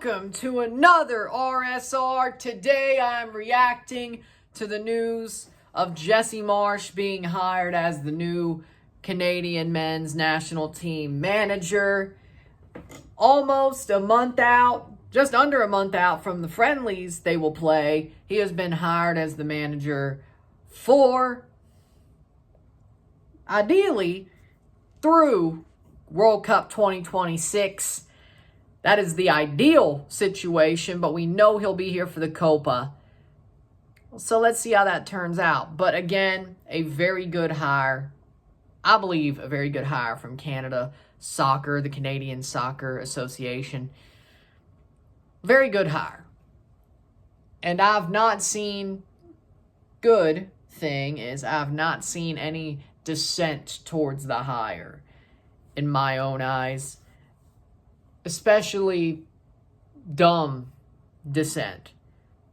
welcome to another RSR. Today I'm reacting to the news of Jesse Marsch being hired as the new Canadian men's national team manager. Almost a month out, just under a month out from the friendlies they will play, he has been hired as the manager for, ideally, through World Cup 2026. That is the ideal situation, but we know he'll be here for the Copa. So let's see how that turns out. But again, a very good hire. I believe a very good hire from Canada Soccer, the Canadian Soccer Association. Very good hire. And I've not seen, good thing is I've not seen any dissent towards the hire in my own eyes. Especially dumb dissent.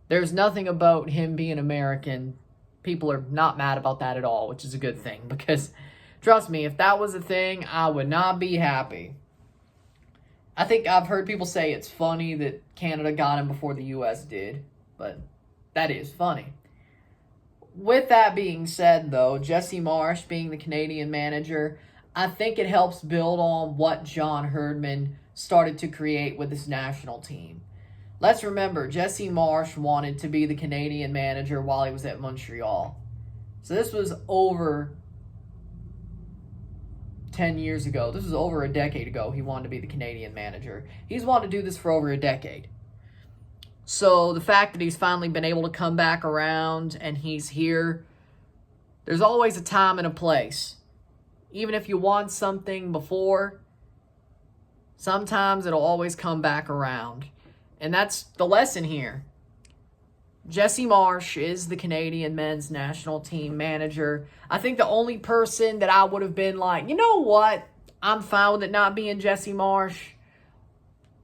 There's nothing about him being American. People are not mad about that at all, which is a good thing. Because, trust me, if that was a thing, I would not be happy. I think I've heard people say it's funny that Canada got him before the U.S. did. But that is funny. With that being said, though, Jesse Marsch being the Canadian manager, I think it helps build on what John Herdman started to create with his national team. Let's remember, Jesse Marsch wanted to be the Canadian manager while he was at Montreal. So this was over 10 years ago. This was over a decade ago he wanted to be the Canadian manager. He's wanted to do this for over a decade. So the fact that he's finally been able to come back around and he's here, there's always a time and a place. Even if you want something before, sometimes it'll always come back around. And that's the lesson here. Jesse Marsch is the Canadian men's national team manager. I think the only person that I would have been like, you know what, I'm fine with it not being Jesse Marsch,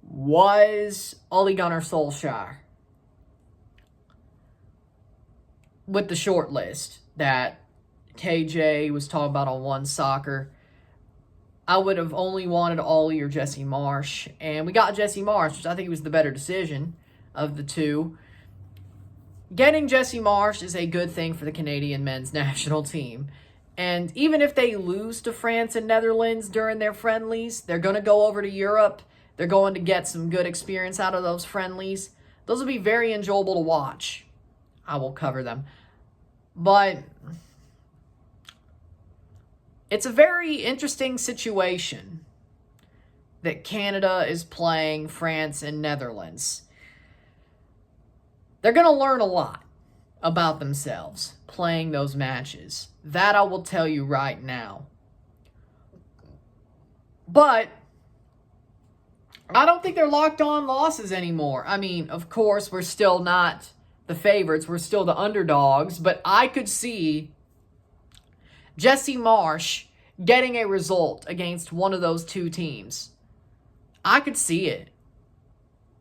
was Ole Gunnar Solskjaer. With the short list that KJ was talking about on One Soccer, I would have only wanted Ole or Jesse Marsch. And we got Jesse Marsch, which I think was the better decision of the two. Getting Jesse Marsch is a good thing for the Canadian men's national team. And even if they lose to France and Netherlands during their friendlies, they're going to go over to Europe. They're going to get some good experience out of those friendlies. Those will be very enjoyable to watch. I will cover them. But it's a very interesting situation that Canada is playing France and Netherlands. They're going to learn a lot about themselves playing those matches. That I will tell you right now. But I don't think they're locked on losses anymore. I mean, of course, we're still not the favorites. We're still the underdogs. But I could see Jesse Marsch getting a result against one of those two teams. I could see it.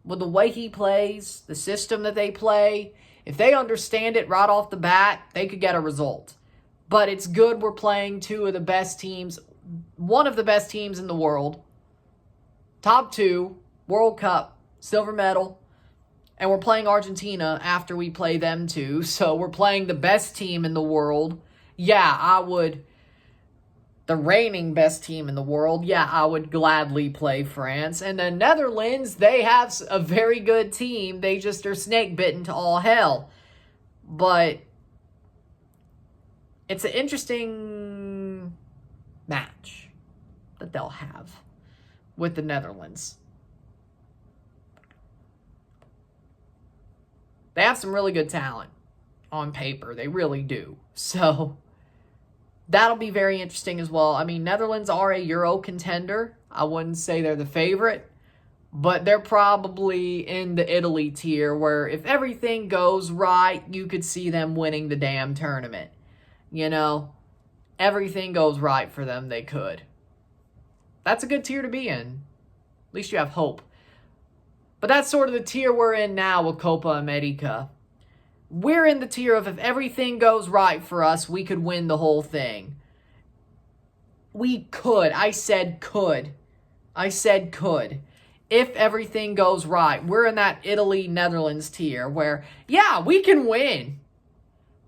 With the way he plays, the system that they play, if they understand it right off the bat, they could get a result. But it's good we're playing two of the best teams, one of the best teams in the world. Top two, World Cup, silver medal. And we're playing Argentina after we play them too. So we're playing the best team in the world. Yeah, I would. The reigning best team in the world. Yeah, I would gladly play France. And the Netherlands, they have a very good team. They just are snake bitten to all hell. But it's an interesting match that they'll have with the Netherlands. They have some really good talent on paper. They really do. So that'll be very interesting as well. I mean, Netherlands are a Euro contender. I wouldn't say they're the favorite, but they're probably in the Italy tier where if everything goes right, you could see them winning the damn tournament. You know, everything goes right for them, they could. That's a good tier to be in. At least you have hope. But that's sort of the tier we're in now with Copa America. We're in the tier of if everything goes right for us, we could win the whole thing. We could. I said could. if everything goes right. We're in that Italy-Netherlands tier where, yeah, we can win.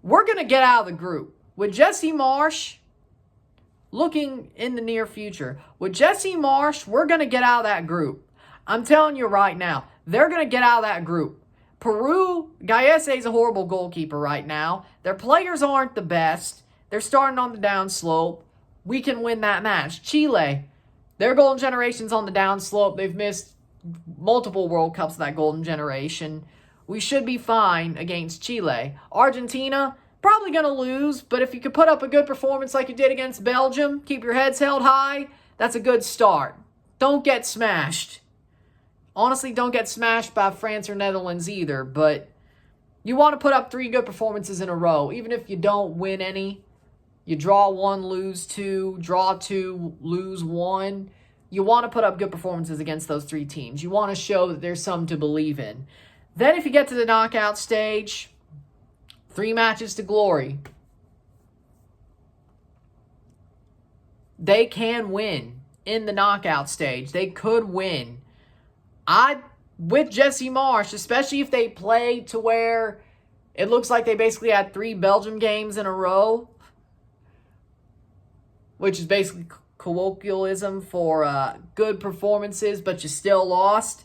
We're going to get out of the group. With Jesse Marsch, looking in the near future, with Jesse Marsch, we're going to get out of that group. I'm telling you right now, they're going to get out of that group. Peru, Gallese is a horrible goalkeeper right now. Their players aren't the best. They're starting on the downslope. We can win that match. Chile, their golden generation's on the downslope. They've missed multiple World Cups of that golden generation. We should be fine against Chile. Argentina, probably going to lose, but if you could put up a good performance like you did against Belgium, keep your heads held high, that's a good start. Don't get smashed. Honestly, don't get smashed by France or Netherlands either, but you want to put up 3 good performances in a row. Even if you don't win any, you draw 1, lose 2, draw 2, lose 1. You want to put up good performances against those 3 teams. You want to show that there's some to believe in. Then if you get to the knockout stage, 3 matches to glory. They can win in the knockout stage. They could win. With Jesse Marsch, especially if they play to where it looks like they basically had 3 Belgium games in a row, which is basically colloquialism for good performances, but you still lost.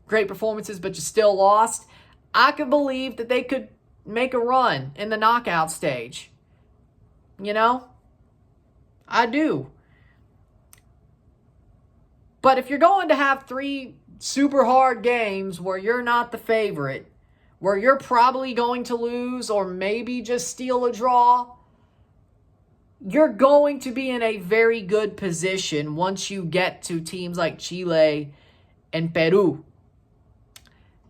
Great performances, but you still lost. I could believe that they could make a run in the knockout stage. You know? I do. But if you're going to have 3 super hard games where you're not the favorite, where you're probably going to lose or maybe just steal a draw, you're going to be in a very good position once you get to teams like Chile and Peru.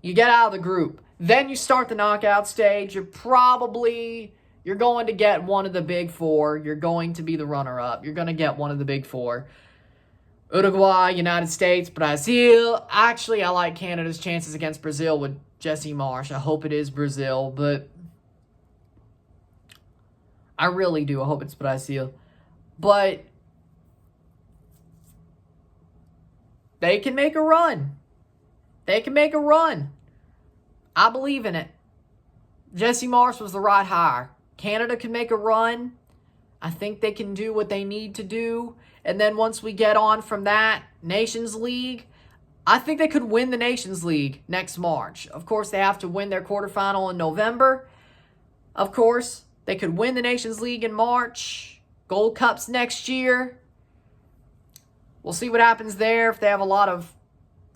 You get out of the group. Then you start the knockout stage. You're going to get one of the big 4. You're going to be the runner-up. You're going to get one of the big 4. Uruguay, United States, Brazil. Actually, I like Canada's chances against Brazil with Jesse Marsch. I hope it is Brazil, but I really do. I hope it's Brazil. But they can make a run. They can make a run. I believe in it. Jesse Marsch was the right hire. Canada can make a run. I think they can do what they need to do. And then once we get on from that, Nations League, I think they could win the Nations League next March. Of course, they have to win their quarterfinal in November. Of course, they could win the Nations League in March. Gold Cups next year. We'll see what happens there. If they have a lot of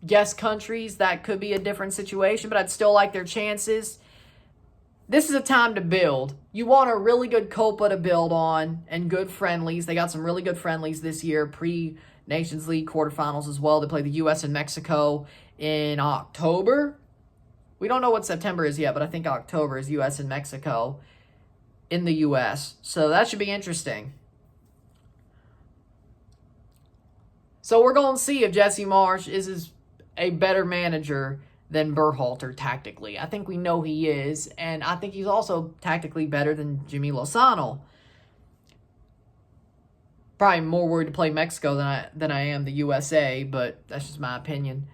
guest countries, that could be a different situation, but I'd still like their chances. This is a time to build. You want a really good Copa to build on and good friendlies. They got some really good friendlies this year, pre-Nations League quarterfinals as well. They play the U.S. and Mexico in October. We don't know what September is yet, but I think October is U.S. and Mexico in the U.S. So that should be interesting. So we're going to see if Jesse Marsch is a better manager than Berhalter tactically. I think we know he is, and I think he's also tactically better than Jimmy Lozano. Probably more worried to play Mexico than I am the USA, but that's just my opinion.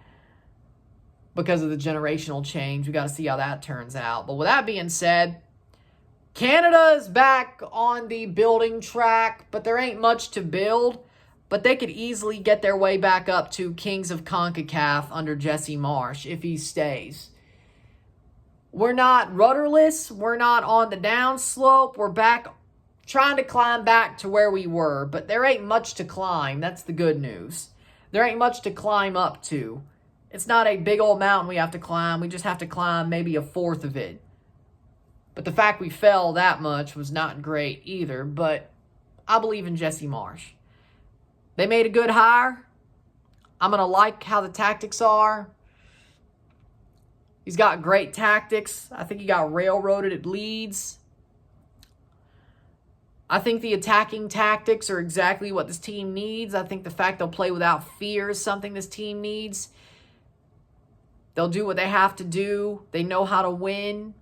Because of the generational change, we got to see how that turns out. But with that being said, Canada is back on the building track, but there ain't much to build. But they could easily get their way back up to Kings of CONCACAF under Jesse Marsch if he stays. We're not rudderless. We're not on the downslope. We're back trying to climb back to where we were. But there ain't much to climb. That's the good news. There ain't much to climb up to. It's not a big old mountain we have to climb. We just have to climb maybe a fourth of it. But the fact we fell that much was not great either. But I believe in Jesse Marsch. They made a good hire. I'm going to like how the tactics are. He's got great tactics. I think he got railroaded at Leeds. I think the attacking tactics are exactly what this team needs. I think the fact they'll play without fear is something this team needs. They'll do what they have to do. They know how to win.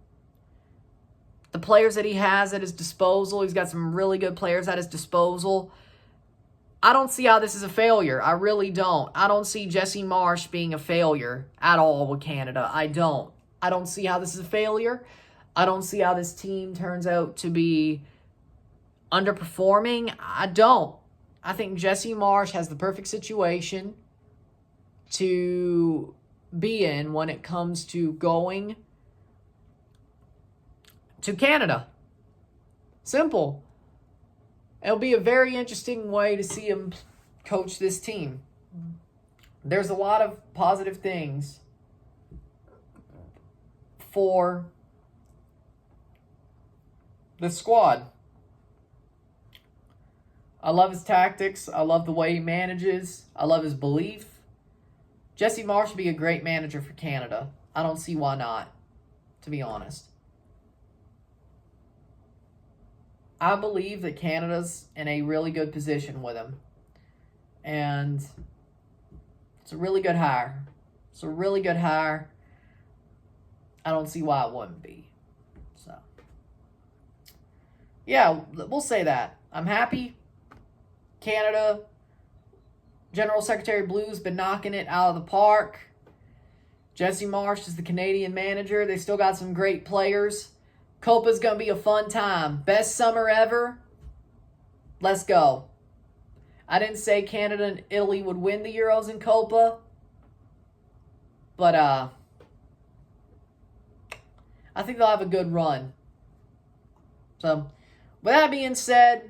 The players that he has at his disposal, he's got some really good players at his disposal. I don't see how this is a failure. I really don't. I don't see Jesse Marsch being a failure at all with Canada. I don't. I don't see how this is a failure. I don't see how this team turns out to be underperforming. I don't. I think Jesse Marsch has the perfect situation to be in when it comes to going to Canada. Simple. It'll be a very interesting way to see him coach this team. There's a lot of positive things for the squad. I love his tactics. I love the way he manages. I love his belief. Jesse Marsch would be a great manager for Canada. I don't see why not, to be honest. I believe that Canada's in a really good position with him. And it's a really good hire. It's a really good hire. I don't see why it wouldn't be. So, yeah, we'll say that. I'm happy. Canada, General Secretary Blue's been knocking it out of the park. Jesse Marsch is the Canadian manager. They still got some great players. Copa's going to be a fun time. Best summer ever. Let's go. I didn't say Canada and Italy would win the Euros in Copa. But I think they'll have a good run. So, with that being said,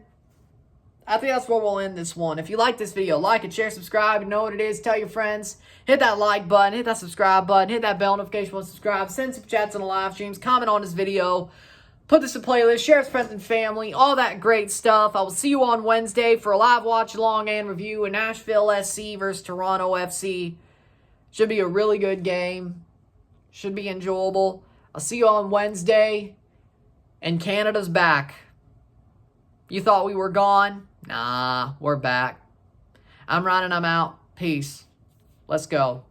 I think that's where we'll end this one. If you like this video, like it, share, subscribe. You know what it is. Tell your friends. Hit that like button. Hit that subscribe button. Hit that bell notification when subscribe. Send some chats on the live streams. Comment on this video. Put this in playlist. Share it with friends and family. All that great stuff. I will see you on Wednesday for a live watch along and review in Nashville SC versus Toronto FC. Should be a really good game. Should be enjoyable. I'll see you on Wednesday. And Canada's back. You thought we were gone? Nah, we're back. I'm Ryan and I'm out. Peace. Let's go.